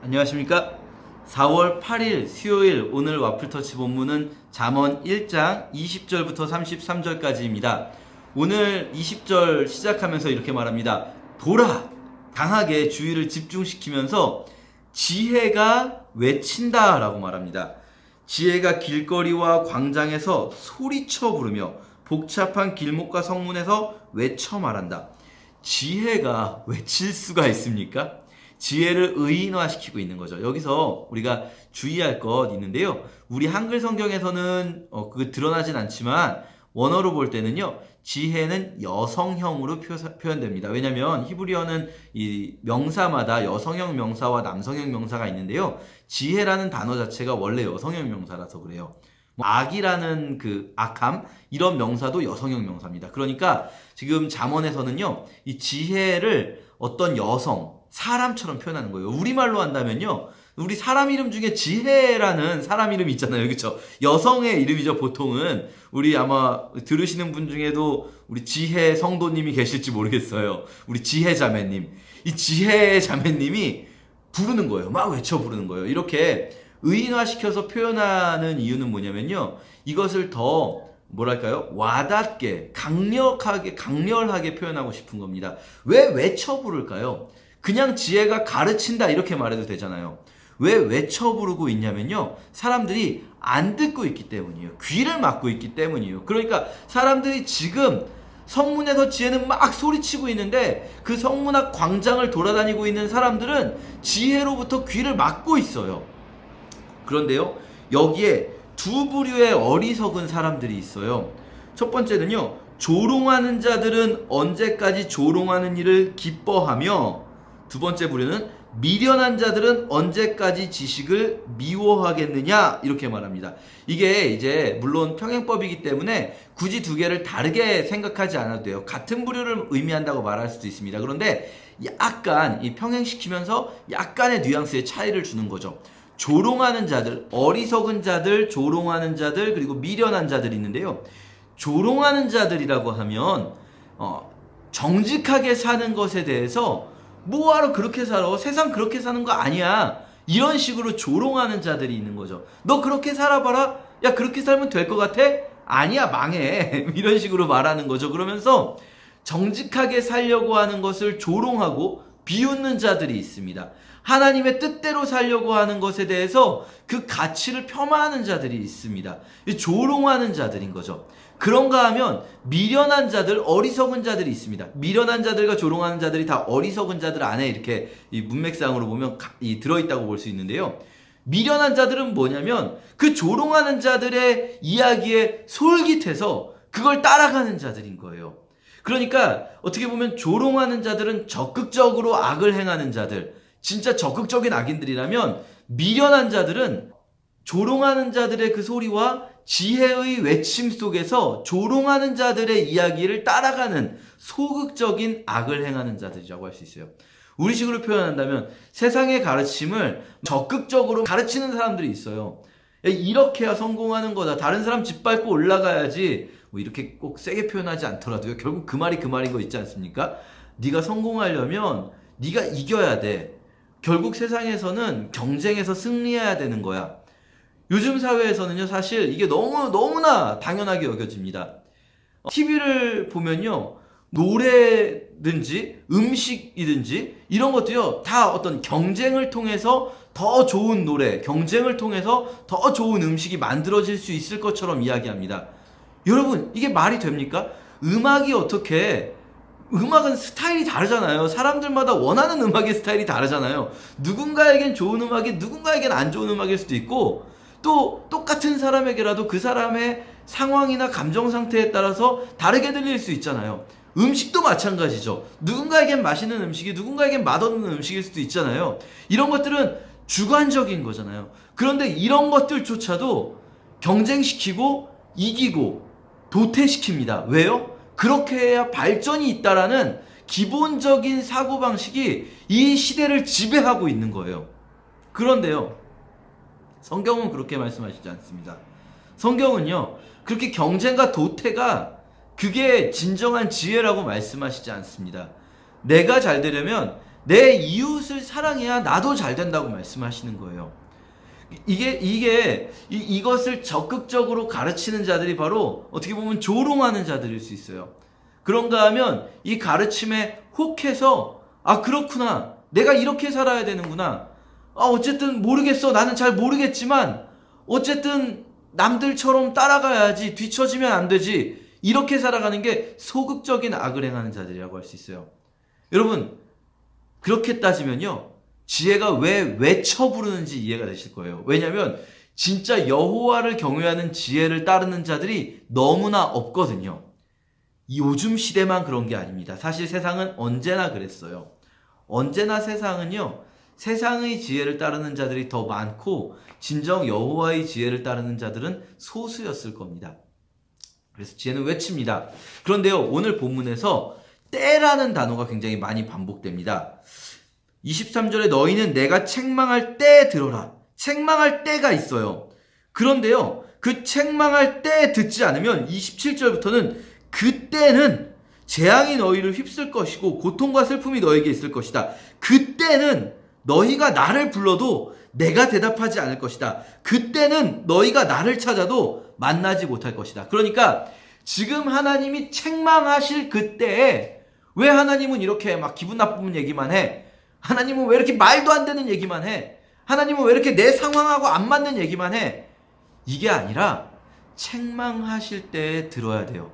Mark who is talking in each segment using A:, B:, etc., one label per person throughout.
A: 안녕하십니까? 4월 8일 수요일 오늘 와플터치 본문은 잠언 1장 20절부터 33절까지입니다. 오늘 20절 시작하면서 이렇게 말합니다. 보라! 강하게 주의를 집중시키면서 지혜가 외친다 라고 말합니다. 지혜가 길거리와 광장에서 소리쳐 부르며 복잡한 길목과 성문에서 외쳐 말한다. 지혜가 외칠 수가 있습니까? 지혜를 의인화시키고 있는 거죠. 여기서 우리가 주의할 것 있는데요. 우리 한글 성경에서는 그게 드러나진 않지만 원어로 볼 때는요. 지혜는 여성형으로 표현됩니다. 왜냐하면 히브리어는 이 명사마다 여성형 명사와 남성형 명사가 있는데요. 지혜라는 단어 자체가 원래 여성형 명사라서 그래요. 악이라는 그 악함 이런 명사도 여성형 명사입니다. 그러니까 지금 잠언에서는요. 이 지혜를 어떤 여성 사람처럼 표현하는 거예요. 우리말로 한다면요. 우리 사람 이름 중에 지혜라는 사람 이름이 있잖아요. 그렇죠? 여성의 이름이죠. 보통은 우리 아마 들으시는 분 중에도 우리 지혜 성도님이 계실지 모르겠어요. 우리 지혜 자매님. 이 지혜 자매님이 부르는 거예요. 막 외쳐 부르는 거예요. 이렇게 의인화시켜서 표현하는 이유는 뭐냐면요. 이것을 더 뭐랄까요? 와닿게 강렬하게 표현하고 싶은 겁니다. 왜 외쳐 부를까요? 그냥 지혜가 가르친다 이렇게 말해도 되잖아요. 왜 외쳐 부르고 있냐면요. 사람들이 안 듣고 있기 때문이에요. 귀를 막고 있기 때문이에요. 그러니까 사람들이 지금 성문에서 지혜는 막 소리치고 있는데 그 성문 앞 광장을 돌아다니고 있는 사람들은 지혜로부터 귀를 막고 있어요. 그런데요. 여기에 두 부류의 어리석은 사람들이 있어요. 첫 번째는요. 조롱하는 자들은 언제까지 조롱하는 일을 기뻐하며 두 번째 부류는 미련한 자들은 언제까지 지식을 미워하겠느냐 이렇게 말합니다. 이게 이제 물론 평행법이기 때문에 굳이 두 개를 다르게 생각하지 않아도 돼요. 같은 부류를 의미한다고 말할 수도 있습니다. 그런데 약간 이 평행시키면서 약간의 뉘앙스의 차이를 주는 거죠. 조롱하는 자들, 어리석은 자들, 조롱하는 자들, 그리고 미련한 자들이 있는데요. 조롱하는 자들이라고 하면 정직하게 사는 것에 대해서 뭐하러 그렇게 살아? 세상 그렇게 사는 거 아니야. 이런 식으로 조롱하는 자들이 있는 거죠. 너 그렇게 살아봐라. 야, 그렇게 살면 될 것 같아? 아니야, 망해. 이런 식으로 말하는 거죠. 그러면서 정직하게 살려고 하는 것을 조롱하고 비웃는 자들이 있습니다. 하나님의 뜻대로 살려고 하는 것에 대해서 그 가치를 폄하하는 자들이 있습니다. 조롱하는 자들인 거죠. 그런가 하면 미련한 자들, 어리석은 자들이 있습니다. 미련한 자들과 조롱하는 자들이 다 어리석은 자들 안에 이렇게 이 문맥상으로 보면 들어있다고 볼 수 있는데요. 미련한 자들은 뭐냐면 그 조롱하는 자들의 이야기에 솔깃해서 그걸 따라가는 자들인 거예요. 그러니까 어떻게 보면 조롱하는 자들은 적극적으로 악을 행하는 자들, 진짜 적극적인 악인들이라면 미련한 자들은 조롱하는 자들의 그 소리와 지혜의 외침 속에서 조롱하는 자들의 이야기를 따라가는 소극적인 악을 행하는 자들이라고 할 수 있어요. 우리식으로 표현한다면 세상의 가르침을 적극적으로 가르치는 사람들이 있어요. 이렇게 해야 성공하는 거다. 다른 사람 짓밟고 올라가야지. 뭐 이렇게 꼭 세게 표현하지 않더라도요. 결국 그 말이 그 말인 거 있지 않습니까? 네가 성공하려면 네가 이겨야 돼. 결국 세상에서는 경쟁에서 승리해야 되는 거야. 요즘 사회에서는요, 사실 이게 너무나 당연하게 여겨집니다. TV를 보면요, 노래든지 음식이든지 이런 것도요, 다 어떤 경쟁을 통해서 더 좋은 노래, 경쟁을 통해서 더 좋은 음식이 만들어질 수 있을 것처럼 이야기합니다. 여러분, 이게 말이 됩니까? 음악은 스타일이 다르잖아요. 사람들마다 원하는 음악의 스타일이 다르잖아요. 누군가에겐 좋은 음악이 누군가에겐 안 좋은 음악일 수도 있고 또 똑같은 사람에게라도 그 사람의 상황이나 감정 상태에 따라서 다르게 들릴 수 있잖아요. 음식도 마찬가지죠. 누군가에겐 맛있는 음식이 누군가에겐 맛없는 음식일 수도 있잖아요. 이런 것들은 주관적인 거잖아요. 그런데 이런 것들조차도 경쟁시키고 이기고 도태시킵니다. 왜요? 그렇게 해야 발전이 있다라는 기본적인 사고방식이 이 시대를 지배하고 있는 거예요. 그런데요, 성경은 그렇게 말씀하시지 않습니다. 성경은요, 그렇게 경쟁과 도태가 그게 진정한 지혜라고 말씀하시지 않습니다. 내가 잘 되려면 내 이웃을 사랑해야 나도 잘 된다고 말씀하시는 거예요. 이것을 적극적으로 가르치는 자들이 바로 어떻게 보면 조롱하는 자들일 수 있어요. 그런가 하면 이 가르침에 혹해서 아 그렇구나, 내가 이렇게 살아야 되는구나, 아 어쨌든 모르겠어, 나는 잘 모르겠지만 어쨌든 남들처럼 따라가야지, 뒤처지면 안 되지, 이렇게 살아가는 게 소극적인 악을 행하는 자들이라고 할 수 있어요. 여러분, 그렇게 따지면요, 지혜가 왜 외쳐 부르는지 이해가 되실 거예요. 왜냐하면 진짜 여호와를 경외하는 지혜를 따르는 자들이 너무나 없거든요. 요즘 시대만 그런 게 아닙니다. 사실 세상은 언제나 그랬어요. 언제나 세상은요, 세상의 지혜를 따르는 자들이 더 많고 진정 여호와의 지혜를 따르는 자들은 소수였을 겁니다. 그래서 지혜는 외칩니다. 그런데요, 오늘 본문에서 때라는 단어가 굉장히 많이 반복됩니다. 23절에 너희는 내가 책망할 때 들어라. 책망할 때가 있어요. 그런데요, 그 책망할 때 듣지 않으면 27절부터는 그때는 재앙이 너희를 휩쓸 것이고 고통과 슬픔이 너에게 있을 것이다. 그때는 너희가 나를 불러도 내가 대답하지 않을 것이다. 그때는 너희가 나를 찾아도 만나지 못할 것이다. 그러니까 지금 하나님이 책망하실 그때에 왜 하나님은 이렇게 막 기분 나쁜 얘기만 해? 하나님은 왜 이렇게 말도 안 되는 얘기만 해? 하나님은 왜 이렇게 내 상황하고 안 맞는 얘기만 해? 이게 아니라 책망하실 때에 들어야 돼요.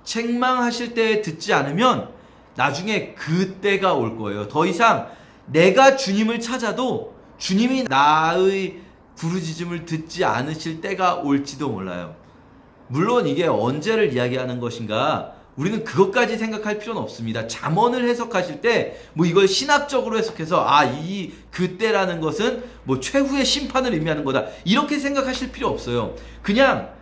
A: 책망하실 때에 듣지 않으면 나중에 그때가 올 거예요. 더 이상 내가 주님을 찾아도 주님이 나의 부르짖음을 듣지 않으실 때가 올지도 몰라요. 물론 이게 언제를 이야기하는 것인가, 우리는 그것까지 생각할 필요는 없습니다. 잠언을 해석하실 때 뭐 이걸 신학적으로 해석해서 이 그때라는 것은 뭐 최후의 심판을 의미하는 거다, 이렇게 생각하실 필요 없어요. 그냥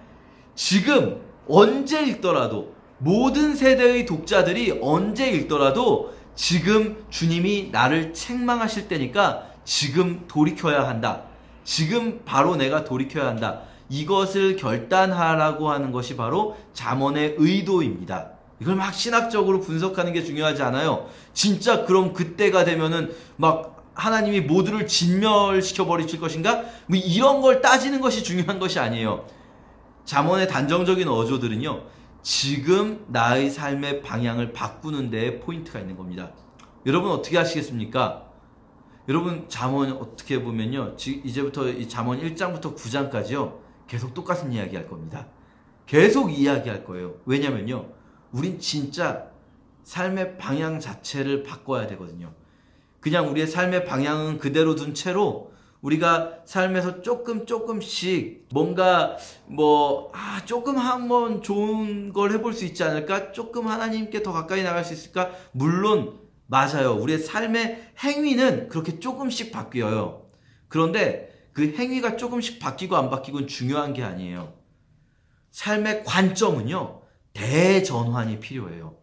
A: 지금 언제 읽더라도, 모든 세대의 독자들이 언제 읽더라도 지금 주님이 나를 책망하실 때니까 지금 돌이켜야 한다. 지금 바로 내가 돌이켜야 한다. 이것을 결단하라고 하는 것이 바로 잠언의 의도입니다. 이걸 막 신학적으로 분석하는 게 중요하지 않아요. 진짜 그럼 그때가 되면은 막 하나님이 모두를 진멸시켜 버리실 것인가? 뭐 이런 걸 따지는 것이 중요한 것이 아니에요. 잠언의 단정적인 어조들은요, 지금 나의 삶의 방향을 바꾸는 데에 포인트가 있는 겁니다. 여러분 어떻게 하시겠습니까? 여러분 잠언 어떻게 보면요, 이제부터 이 잠언 1장부터 9장까지요 계속 똑같은 이야기 할 겁니다. 계속 이야기할 거예요. 왜냐면요, 우린 진짜 삶의 방향 자체를 바꿔야 되거든요. 그냥 우리의 삶의 방향은 그대로 둔 채로 우리가 삶에서 조금씩 뭔가 조금 한번 좋은 걸 해볼 수 있지 않을까? 조금 하나님께 더 가까이 나갈 수 있을까? 물론 맞아요. 우리의 삶의 행위는 그렇게 조금씩 바뀌어요. 그런데 그 행위가 조금씩 바뀌고 안 바뀌고는 중요한 게 아니에요. 삶의 관점은요, 대전환이 필요해요.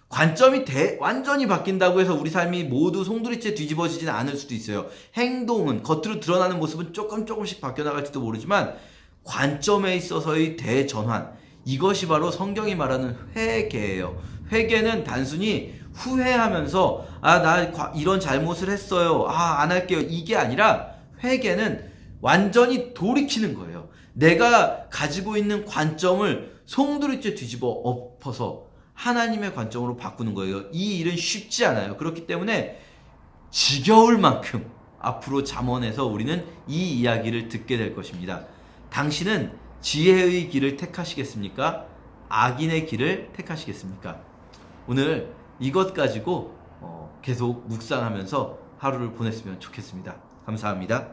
A: 관점이 완전히 바뀐다고 해서 우리 삶이 모두 송두리째 뒤집어지지는 않을 수도 있어요. 행동은, 겉으로 드러나는 모습은 조금씩 바뀌어나갈지도 모르지만 관점에 있어서의 대전환, 이것이 바로 성경이 말하는 회개예요. 회개는 단순히 후회하면서 나 이런 잘못을 했어요, 안 할게요, 이게 아니라 회개는 완전히 돌이키는 거예요. 내가 가지고 있는 관점을 송두리째 뒤집어 엎어서 하나님의 관점으로 바꾸는 거예요. 이 일은 쉽지 않아요. 그렇기 때문에 지겨울 만큼 앞으로 잠언에서 우리는 이 이야기를 듣게 될 것입니다. 당신은 지혜의 길을 택하시겠습니까? 악인의 길을 택하시겠습니까? 오늘 이것 가지고 계속 묵상하면서 하루를 보냈으면 좋겠습니다. 감사합니다.